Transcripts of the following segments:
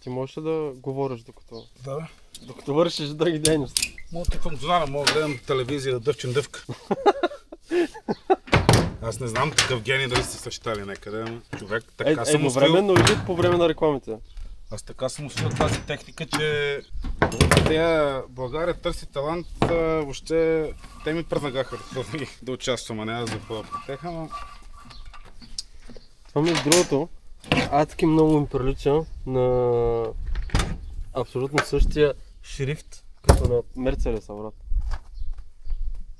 Ти можеш да говориш докато Да. Докато вършиш други дейности. Мога да функционален, мога да гледам телевизия, да дъвчем дъвка. Аз не знам такъв гений дали сте съчетали някъде, но човек така съм усвоил. Едновременно или по време на рекламите? Аз така съм усвоил тази техника, че България търси талант, въобще те ми предлагаха да участвам, а не да заходя по теха, но... Това между другото, адски много им прилича на абсолютно същия шрифт, като на Мерцедеса, брат.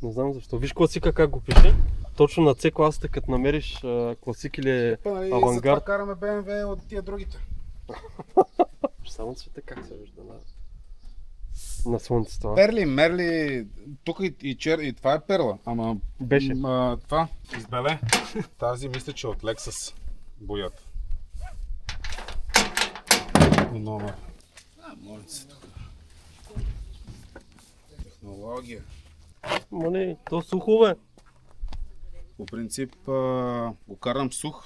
Не знам защо. Виж класика как го пише. Точно на C класата, като намериш класик или авангард. Затова караме BMW от тия другите. Само цвета как се вижда на слънцето. Перли, мерли, тук и това е перла, ама беше. Това избеле. Тази мисля, че от Lexus боят. Номер. Моля се тук. Технология. Не, то сухо бе. По принцип го карам сух,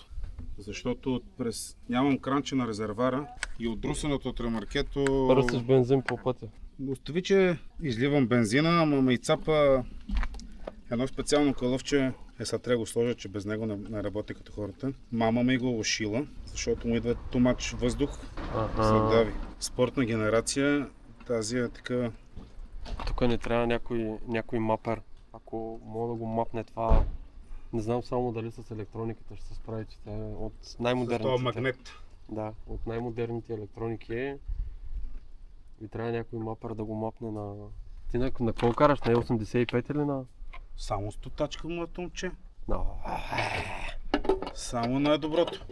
защото нямам кранче на резервара и от друсането от ремаркето... Ръсиш бензин по пътя. Остави, че изливам бензина, ама ме и цапа едно специално кълъвче. Сега трябва да го сложа, че без него не работи като хората. Мама ми го ушила, защото му идва тумач въздух. Се дави. Спортна генерация, тази е така... Тук не трябва някой мапер. Ако мога да го мапне това, не знам само дали с електрониката ще се справи, че тя е от най-модерните. С този магнет. Да, от най-модерните електроники е. И трябва някой мапер да го мапне на... Ти на какво караш? На 85 или на... Само 100 тачка му момче. No. Само най-доброто.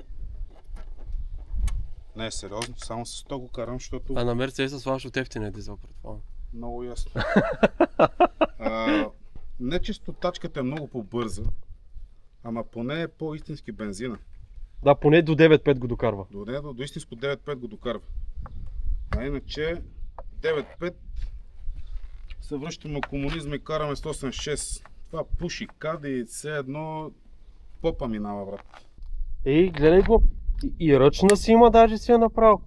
Не, сериозно, само с 100 го карам, защото... А на Мерцедеса слагаш от ефтиния дизел, предполагам. Много ясно. Не че стотачката е много по-бърза, ама поне е по-истински бензина. Да, поне до 9.5 го докарва. До истинско 9.5 го докарва. А иначе 9.5 се връщаме на комунизма и караме 186. Това пуши, кади, все едно попа минава, брат. Ей, гледай го. И ръчна си има, даже си я направил.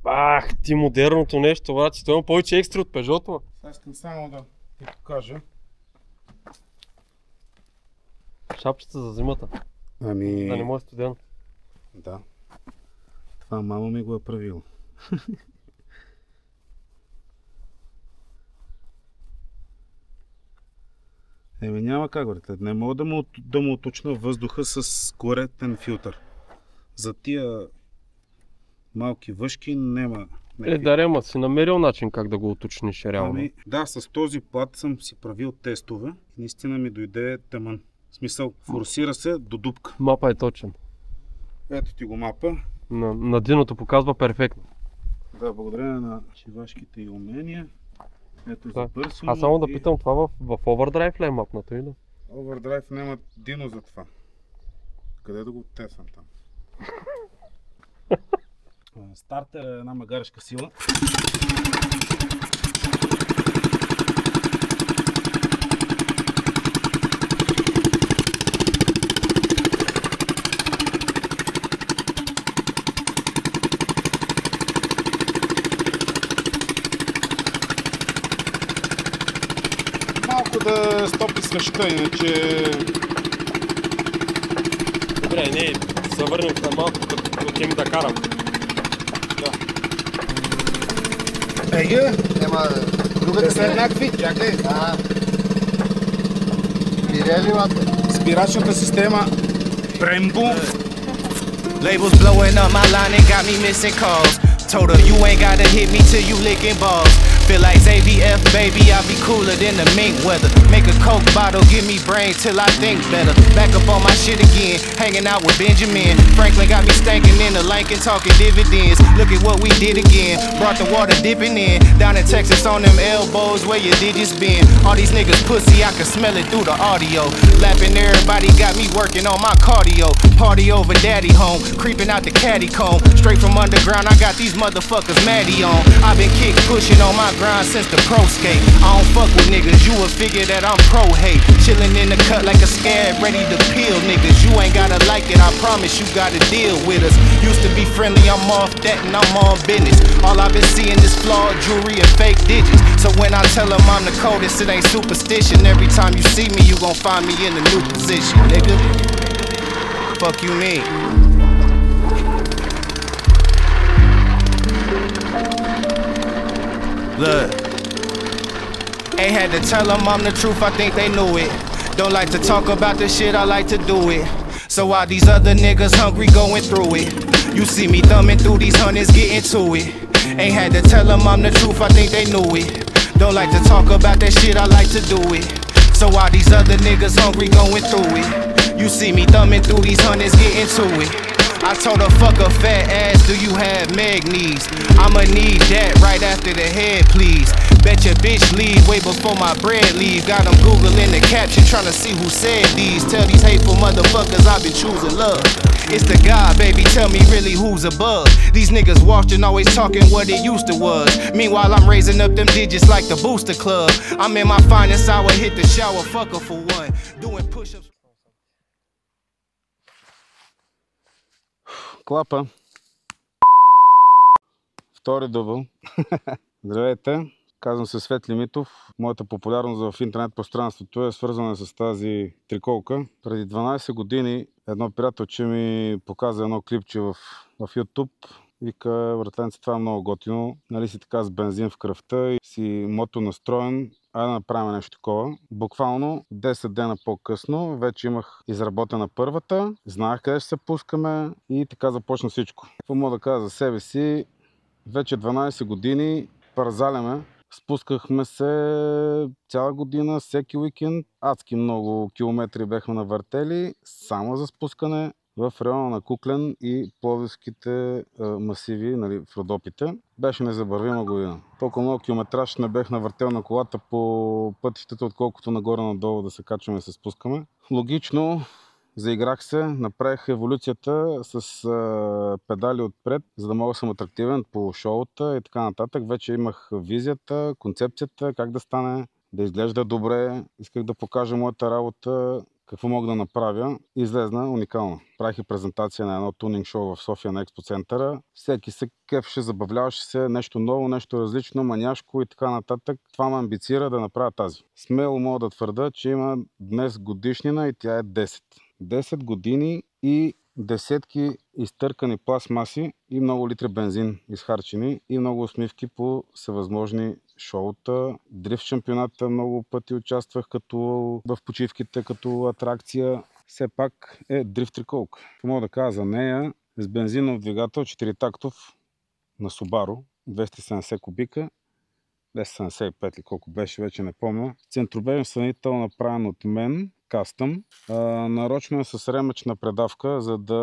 Ах, ти модерното нещо, обаче. Това има повече екстра от Пежото. Сега искам само да ти покажа. Шапчета за зимата. Ами... Да не му е студено. Да. Това мама ми го е правила. Няма как, брате. Не мога да му уточня въздуха с коректен филтър. За тия малки въшки няма... Дарема, си намерил начин как да го уточниш реално. Ами, да, с този плат съм си правил тестове. Наистина ми дойде тъмън. В смисъл, форсира се до дупка. Мапа е точен. Ето ти го мапа. На диното показва перфектно. Да, благодарение на шивашките и умения. Ето за бърсо. Аз само да питам, това в Overdrive ли е мапнато или? Overdrive няма дино за това. Къде да го тесвам там? Стартер е една магарешка сила. Малко да стопи свеща, иначе... Добре, не, се върнем на малко, като теми да карам. Да. Еге! Ема, другата са еднакви, чакай. Спирели, мате. Спирачната система Brembo. Labels blowing up my line and got me missing calls. Told her you ain't gotta hit me till you licking balls. Feel like AVF, baby, I'll be cooler than the mink weather. Make a Coke bottle, give me brain till I think better. Back up on my shit again, hanging out with Benjamin. Franklin got me stankin' in the Lincoln, talking dividends. Look at what we did again, brought the water dipping in. Down in Texas on them elbows, where your digits been. All these niggas pussy, I can smell it through the audio. Lapping everybody, got me working on my cardio. Party over daddy home, creeping out the caddy comb. Straight from underground, I got these motherfuckers Maddie on. I been kick pushing on my grind since the pro skate. I don't fuck with niggas, you would figure that I'm pro hate. Chillin' in the cut like a scab, ready to peel niggas. You ain't gotta like it, I promise you gotta deal with us. Used to be friendly, I'm off that and I'm on business. All I've been seeing is flawed jewelry and fake digits. So when I tell them I'm the coldest, it ain't superstition. Every time you see me, you gon' find me in a new position, nigga. Fuck you mean? Look, ain't had to tell them I'm the truth, I think they knew it. Don't like to talk about the shit, I like to do it. So while these other niggas hungry going through it, you see me thumbing through these hundreds, getting to it. Ain't had to tell them I'm the truth, I think they knew it. Don't like to talk about that shit, I like to do it. So while these other niggas hungry going through it, you see me thumbing through these hundreds, getting to it. I told her, fuck a fat ass, do you have meg knees? I'ma need that right after the head, please. Bet your bitch leave way before my bread leave. Got them Googling the caption, trying to see who said these. Tell these hateful motherfuckers I've been choosing love. It's the God, baby, tell me really who's above. These niggas watching, always talking what it used to was. Meanwhile, I'm raising up them digits like the Booster Club. I'm in my finest hour, hit the shower, fuck her for one. Doing push-ups. Клапа. Втори дубъл. Здравейте, казвам се Светли Митов. Моята популярност в интернет пространството е свързана с тази триколка. Преди 12 години едно приятелче ми показа едно клипче в YouTube. Вика, братленце, това е много готино. Нали си така с бензин в кръвта и си мото настроен. Айде да направим нещо такова. Буквално 10 дена по-късно вече имах изработена първата, знаех къде ще се пускаме и така започна всичко. Какво мога да кажа за себе си? Вече 12 години парзаляме. Спускахме се цяла година, всеки уикенд. Адски много километри бехме навъртели само за спускане в района на Куклен и Пловдивските масиви, нали, в Родопите. Беше незабравима година. Толкова много километраж не бех навъртел на колата по пътищата, отколкото нагоре-надолу да се качваме и се спускаме. Логично, заиграх се, направих еволюцията с педали отпред, за да мога да съм атрактивен по шоута и така нататък. Вече имах визията, концепцията, как да стане, да изглежда добре. Исках да покажа моята работа, какво мога да направя. Излезна уникално. Правих и презентация на едно тунинг шоу в София на Експо центъра. Всеки се кефеше, забавляваше се, нещо ново, нещо различно, маняшко и така нататък. Това ме амбицира да направя тази. Смело мога да твърда, че има днес годишнина и тя е 10. 10 години и десетки изтъркани пластмаси и много литри бензин изхарчени и много усмивки по всевъзможни шоута. Дрифт шампионата много пъти участвах като в почивките, като атракция. Все пак е дрифт триколка. Мога да кажа за нея с бензинов двигател 4-тактов на Subaru, 270 кубика, 275 ли колко беше, вече не помня. Центробежен съединител направен от мен, кастъм. Нарочно е с ремъчна предавка, за да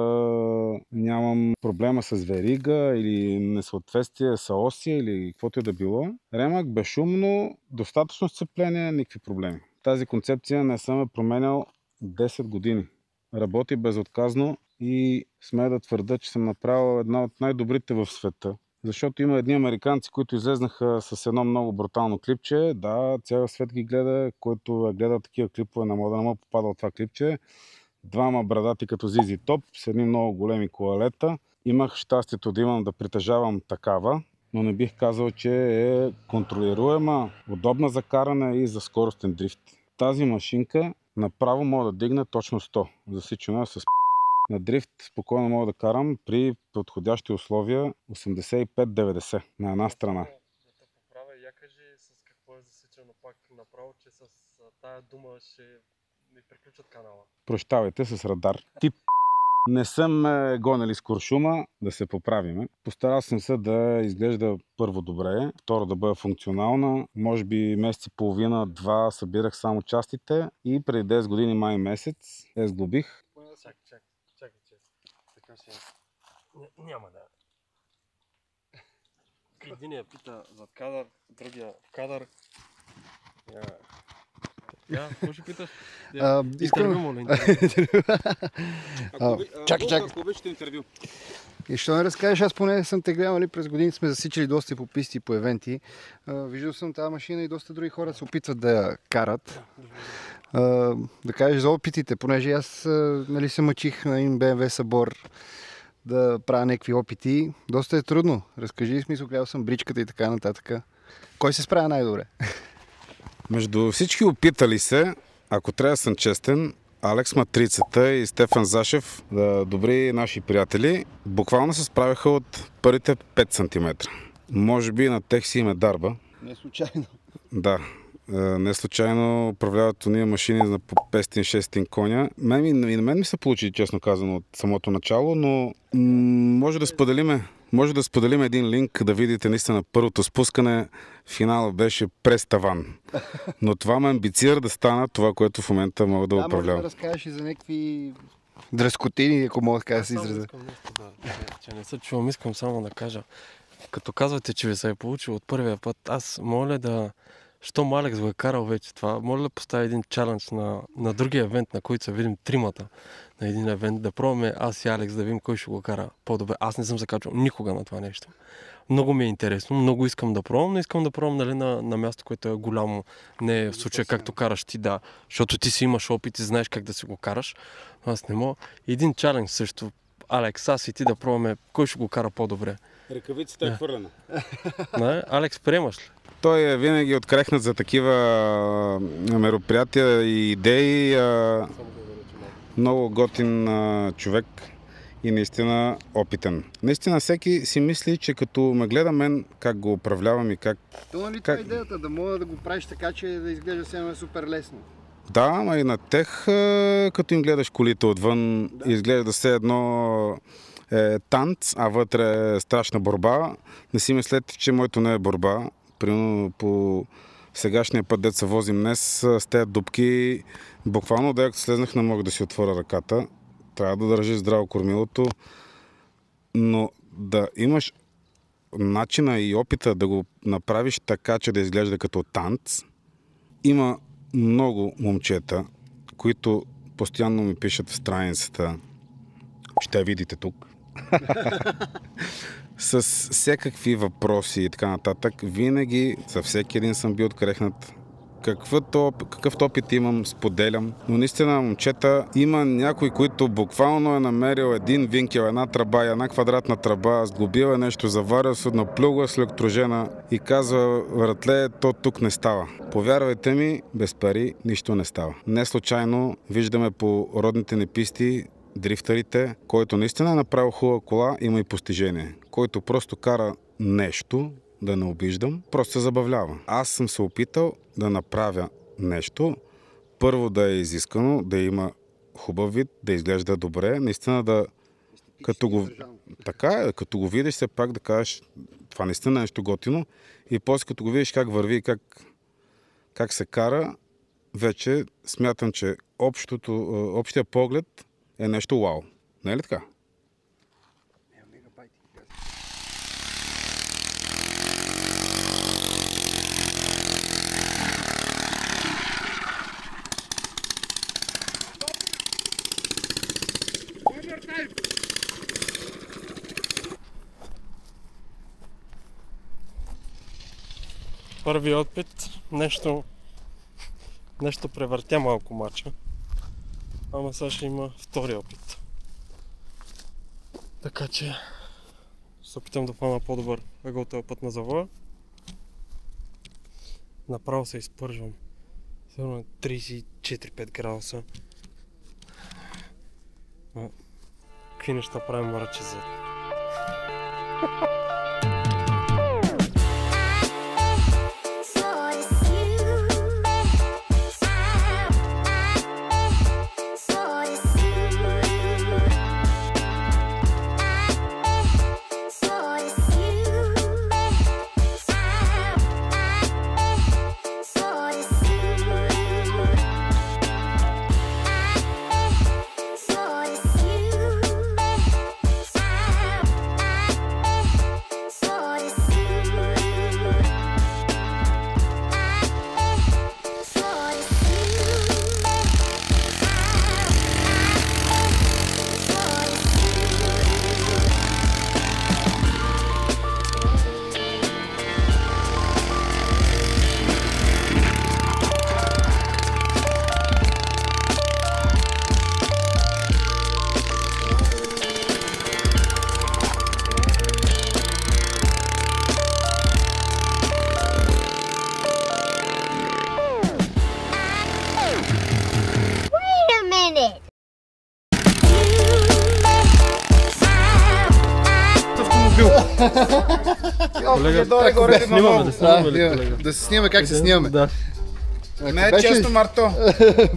нямам проблема с верига или несъответствие с оси или каквото и да било. Ремък безшумно, достатъчно сцепление, никакви проблеми. Тази концепция не съм я променял 10 години. Работи безотказно и смея да твърда, че съм направил една от най-добрите в света. Защото има едни американци, които излезнаха с едно много брутално клипче. Да, цял свет ги гледа, който гледа такива клипове, на мода не му попада от това клипче. Двама брадати като Зизи Топ, с едни много големи колелета. Имах щастието да притежавам такава, но не бих казал, че е контролируема, удобна за каране и за скоростен дрифт. Тази машинка направо мога да дигне точно 100. Засичена с на дрифт спокойно мога да карам при подходящи условия 85-90 на една страна. Да те поправя, я кажи с какво е засичано пак направо, че с тая дума ще ми приключат канала. Прощавайте, с радар. Тип не съм гонили с куршума, да се поправиме. Постарал съм се да изглежда първо добре, второ да бъда функционална. Може би месец и половина, два събирах само частите и преди 10 години май месец я сглобих. Чакай, така си. Няма да. Единия пита зад кадър, другия в кадър. Какво ще питаш? Искам... моля. Чакай. Ако обичате интервю. И що не разкажеш, аз поне съм те гледал, през години сме засичали доста по писти и по евенти. Виждал съм тази машина и доста други хора се опитват да я карат. Да кажеш за опитите, понеже аз се мъчих на един BMW събор да правя някакви опити. Доста е трудно. Разкажи, смисъл, гледал съм бричката и така нататък. Кой се справя най-добре? Между всички опитали се, ако трябва да съм честен, Алекс Матрицата и Стефан Зашев, добри наши приятели, буквално се справяха от първите 5 см. Може би на тех си им е дарба. Не случайно. Да. Не случайно управляват уния машини на по 500-600 коня. И на мен ми се получи, честно казано, от самото начало, но може да споделим един линк, да видите наистина първото спускане. Финала беше през таван. Но това ме амбицира да стана това, което в момента мога да управлявам. Може да разкажеш и за някакви дръскотини, ако мога така да се изразя. Че не се чувам, искам само да кажа. Като казвате, че ви се е получило от първия път, аз моля да... Щом Алекс го е карал вече това, моля да поставя един чалендж на другия евент, на който се видим тримата на един евент, да пробваме аз и Алекс да видим кой ще го кара по-добре. Аз не съм закачвал никога на това нещо. Много ми е интересно, много искам да пробвам, но искам да пробвам на място, което е голямо. Не в случая както караш ти, да, защото ти си имаш опит и знаеш как да си го караш. Аз не мога. Един чалендж също, Алекс, аз и ти да пробваме кой ще го кара по-добре. Ръкавицата е хвърлена. Алекс, приемаш ли? Той е винаги открехнат за такива мероприятия и идеи. Много готин човек и наистина опитен. Наистина всеки си мисли, че като ме гледа мен как го управлявам и как... Това ли това е идеята? Да мога да го правиш така, че да изглежда все супер лесно. Да, ама и на тех, като им гледаш колите отвън, изглежда все едно танц, а вътре е страшна борба. Не си мислете, че моето не е борба. Примерно по сегашния път, дето се возим днес, с тези дупки, буквално да, като слезнах, не мога да си отворя ръката. Трябва да държиш здраво кормилото, но да имаш начина и опита да го направиш така, че да изглежда като танц. Има много момчета, които постоянно ми пишат в страницата, ще я видите тук, с всякакви въпроси и така нататък. Винаги за всеки един съм бил открехнат. Какъвто опит имам, споделям. Но наистина, момчета, има някой, който буквално е намерил един винкел, една тръба и една квадратна тръба, сглобил е нещо, заварил се, наплюгва с електрожена и казва, братле, то тук не става. Повярвайте ми, без пари нищо не става. Не случайно виждаме по родните ни писти дрифтърите, който наистина е направил хубава кола, има и постижение. Който просто кара нещо, да не обиждам, просто се забавлява. Аз съм се опитал да направя нещо, първо да е изискано, да има хубав вид, да изглежда добре, наистина да, като го видиш, все пак да кажеш, това наистина е нещо готино, и после като го видиш как върви, как се кара, вече смятам, че общия поглед е нещо вау. Не е ли така? Първи опит, нещо превъртя малко мача, ама сега ще има втори опит. Така че се опитам да хвана по-добър ъгъл този път на завоя. Направо се изпържвам. Сигурно 34-5 градуса. Какви неща правим мрачи за... убил. Колега, Долу горе ти снимаме, да снимаме ли, Да, колега? да се снимаме как се снимаме. Да. Не е често, Марто.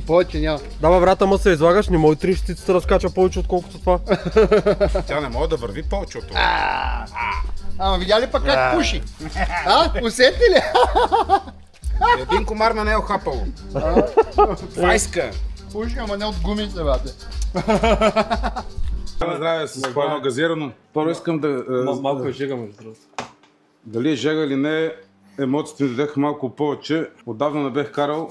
Повече няма. Да, брата, ма се излагаш, не може 30 разкача повече отколкото това. Тя не може да върви повече от това. Ама видя ли пък как пуши? Усети ли? Един комар ме не е охапало. Вайска. Пуши, ама не от гумите, бате. На здраве с по едно газирано. Първо искам да... Малко е жега, между другото. Дали е жега или не, емоциите ми дадеха малко повече. Отдавна не бех карал.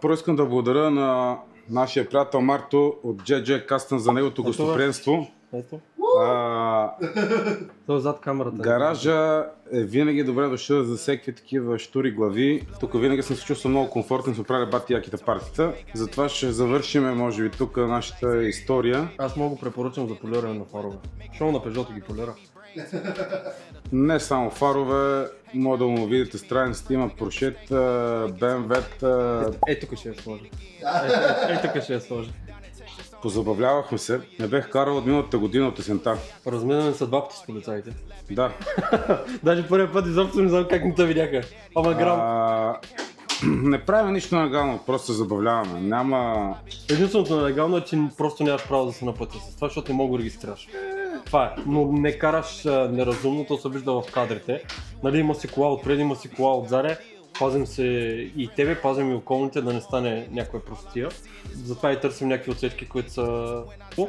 Първо искам да благодаря на нашия приятел Марто от JJ Custom за неговото гостоприемство. Ето. Това е зад камерата. Гаража е винаги добре дошъл за всеки такива штури глави. Тук винаги съм се чувствал много комфортно, сме правили бати яките партита. Затова ще завършим, може би, тук нашата история. Аз мога го препоръчам за полиране на фарове. Шоу на Peugeot ги полира. Не само фарове, може да му видите страницата, има Поршет, BMW-та. Тук ще я сложа. Тук ще я сложа. Позабавлявахме се. Не бех карал от миналата година от есента. Разминаме са два пъти с полицаите. Да. Даже първият път изобщо не знам как не те видяха. Ама грам. Не правим нищо нелегално, просто се забавляваме. Няма... Единственото нелегално е, че просто нямаш право да се напътя с това, защото не мога да регистрираш. Това е, но не караш неразумно, то се вижда в кадрите. Нали, има си кола отпред, има си кола отзаде. Пазим се и тебе, пазим и околните, да не стане някоя простия. Затова и търсим някакви отсечки, които са...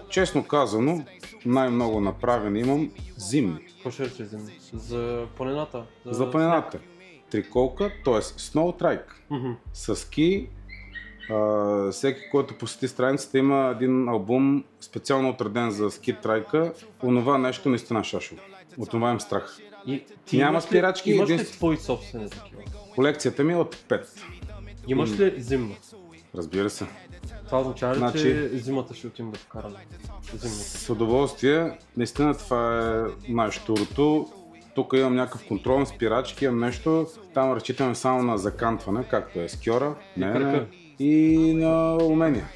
Честно казано, най-много направени имам зимни. Какво ще рече зимни? За планината? За планината. Триколка, т.е. Snow Trike. С ски. Всеки, който посети страницата, има един албум специално отреден за ски трайка. Онова нещо наистина шашово. От това им страх. Няма спирачки. Имаш ли твои собствени такива? Колекцията ми е от 5. Имаш ли зимна? Разбира се. Това означава ли, че зимата ще отидем да покараме? С удоволствие. Наистина това е най-щурото. Тук имам някакъв контрол на спирачки, имам нещо. Там разчитаме само на закантване, както е скьора, и на умения.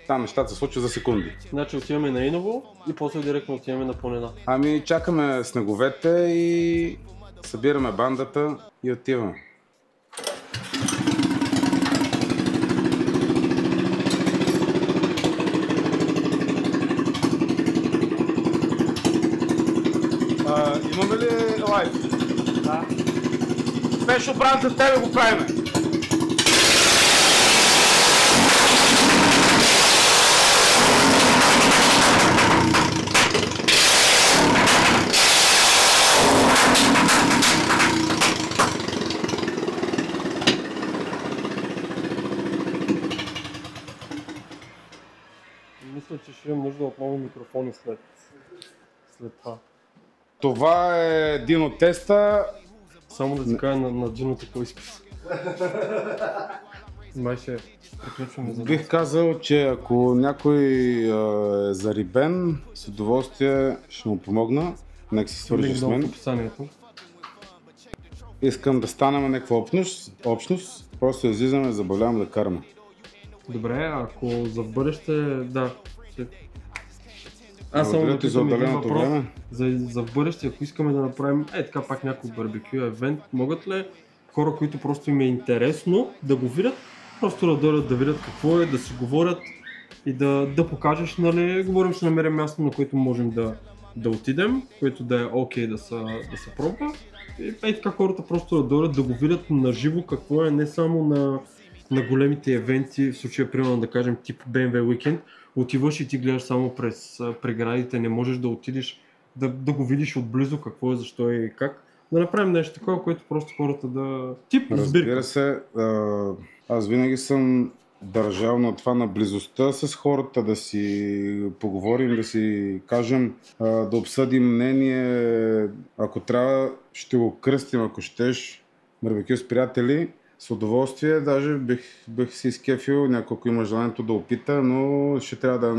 Там нещата се случват за секунди. Значи отиваме на Иново и после директно отиваме на планина. Ами чакаме снеговете и събираме бандата и отиваме. Имаме ли лайв? Да. Спешно бранд за тебе го правиме. Мисля, че ще имам нужда от нови микрофони след това. Това е Дино теста. Само да си кажа на Дино какво изписа. Май ще приключваме за Бих казал, че ако някой е зарибен, с удоволствие ще му помогна. Нека се свържи с мен. Искам да станем някаква общност. Просто излизаме, забавлявам да караме. Добре, ако за в бъдеще, да. Аз само да питам един въпрос. За в бъдеще, ако искаме да направим така пак някой барбекю евент, могат ли хора, които просто им е интересно да го видят, просто да дойдат да видят какво е, да си говорят и да покажеш, нали, говорим, ще намерим място, на което можем да отидем, което да е окей да се пробва. И така хората просто да дойдат да го видят на живо какво е, не само на големите евенти, в случая примерно да кажем тип BMW Weekend, отиваш и ти гледаш само през преградите, не можеш да отидеш да го видиш отблизо какво е, защо е и как. Да направим нещо такова, което просто хората да... Тип сбирка. Разбира се, аз винаги съм държал на това, на близостта с хората, да си поговорим, да си кажем, да обсъдим мнение. Ако трябва, ще го кръстим, ако щеш, барбекю с приятели. С удоволствие, даже бих си изкефил, някой има желанието да опита, но ще трябва да е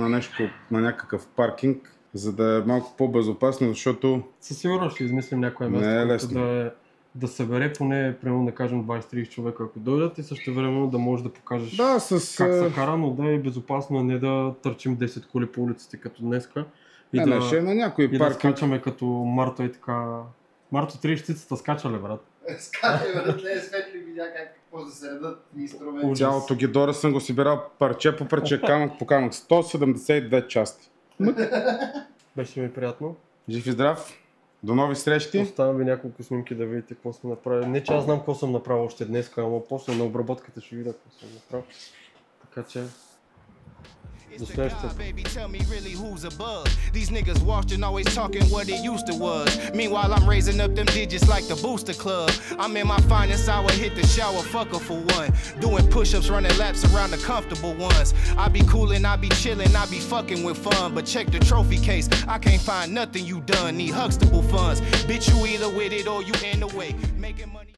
на някакъв паркинг, за да е малко по-безопасно, защото... Със сигурност ще измислим някое място, което да събере поне, примерно да кажем 20-30 човека, ако дойдат и също времено да можеш да покажеш как се кара, но да е безопасно, а не да търчим 10 коли по улиците като днеска. Не, ще е на някой и да парк. скачаме като Марто и така. Марто 30-цата скача ли, брат? Скачай, брат, не е светли, видя какво да се редат инструменти. Цялото Гидора съм го събирал парче по парче, камък по камък. 172 части. Беше ми приятно. Жив и здрав. До нови срещи. Оставям ви няколко снимки да видите какво сме направили. Не че аз знам какво съм направил още днес, ама после на обработката ще видя какво съм направил. Така че... It's the God, baby, tell me really who's above. These niggas washed and always talking what it used to was. Meanwhile, I'm raising up them digits like the Booster Club. I'm in my finest hour, hit the shower, fuck her for one. Doing push-ups, running laps around the comfortable ones. I be coolin', I be chillin', I be fucking with fun. But check the trophy case, I can't find nothing you done. Need Huxtable funds. Bitch, you either with it or you in the way. Making money.